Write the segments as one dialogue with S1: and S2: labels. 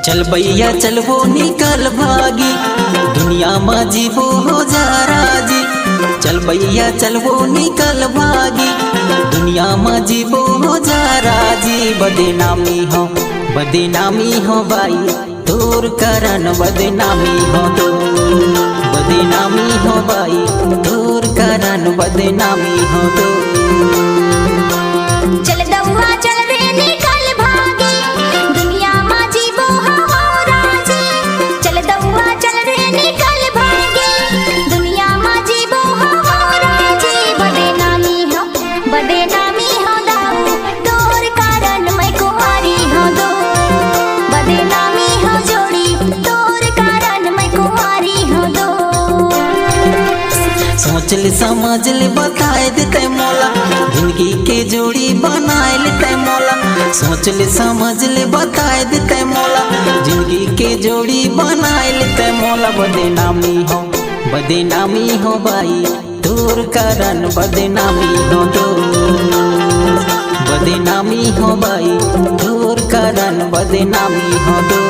S1: चल भैया चल वो निकल भागी, दुनिया में जीवो हो जा राजी। चल भैया चल वो निकल भागी, दुनिया में जीवो हो जा राजी। बदनामी हो भाई तोर करन बदनामी हो तो, बदनामी हो भाई तोर करन बदनामी हो तो।
S2: चल दौआ चल रे निकल भागी, दुनिया में जीवो हो राजी। चल दौआ चल रे निकल भागी, दुनिया में जीवो हो राजी। बदनामी हो दाऊ तोर कारण मैं कुंवारी हो दो। बदनामी हो जोड़ी तोर कारण मैं कुंवारी हो दो।
S1: सोच ले समझ ले बताए देते मौला, जिंदगी के जोड़ी बनाए लेते मौला। सोच ले समझ ले बताए देते मौला, जिंदगी के जोड़ी बनाए लेते मौला। बदनामी हो भाई तोर कारण बदनामी हो दो। बदनामी हो भाई तोर कारण बदनामी हो दो।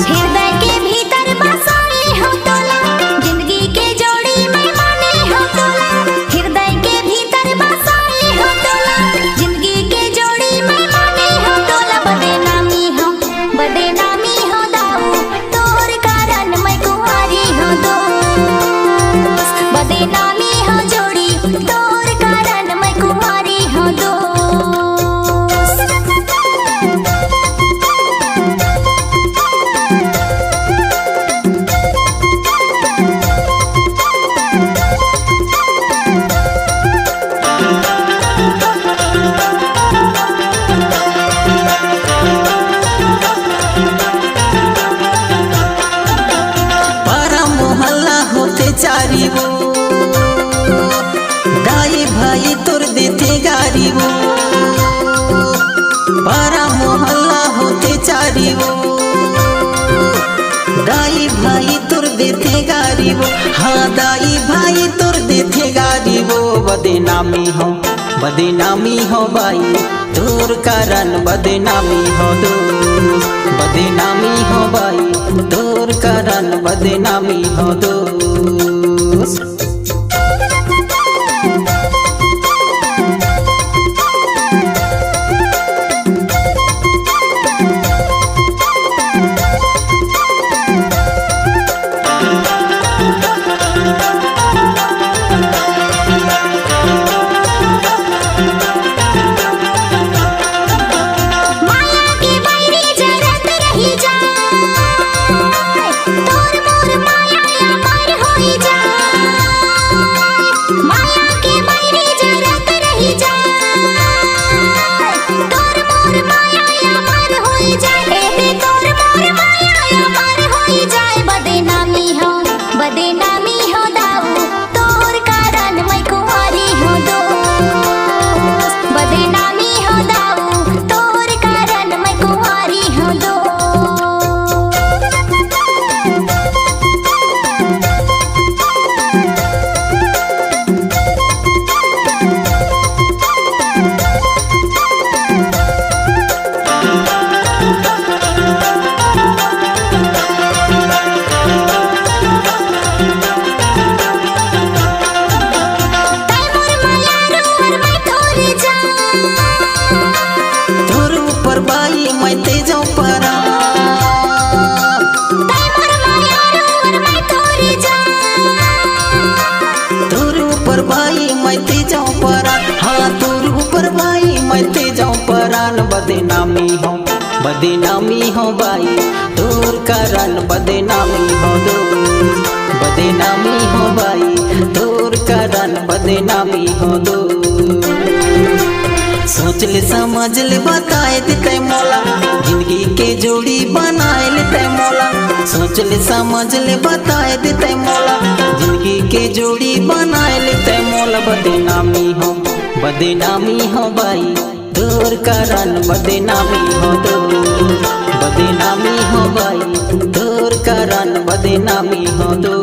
S2: हृदय के भीतर बसाए हो तोला, जिंदगी के जोड़ी मैं माने हो तोला। हृदय के भीतर बसाए हो तोला, जिंदगी के जोड़ी मैं माने हो तोला। बदनामी हो दाऊ तोर कारण मैं कुंवारी हो दो। बदनामी हो जोड़ी तोर कारण मैं कुंवारी हो दो।
S1: चारी वो दाई भाई तोर देते गारी वो, पारा मोहल्ला होते चारी वो दाई भाई तोर देते गारी वो। हाँ दाई भाई तोर देते गारी वो। बदनामी हो भाई तोर कारण बदनामी हो दो। बदनामी हो भाई तोर कारण बदनामी हो दो। बदनामी हो दाऊ तोर कारण मैं कुंवारी हो दो। बदनामी हो दाऊ तोर कारण मैं कुंवारी हो दो। बदनामी हो भाई तोर कारण बदनामी हो दो। बदनामी हो भाई तोर कारण बदनामी हो दो। सोच ले समझ ले बताए देते मौला, जिंदगी के जोड़ी बनाए लेते मौला। सोच ले समझ ले बताए देते मौला, जिंदगी के जोड़ी बनाए लेते मौला। बदनामी हो भाई तोर तोर कारण बदनामी हो तो बदनामी हो भाई तोर कारण बदनामी हो तो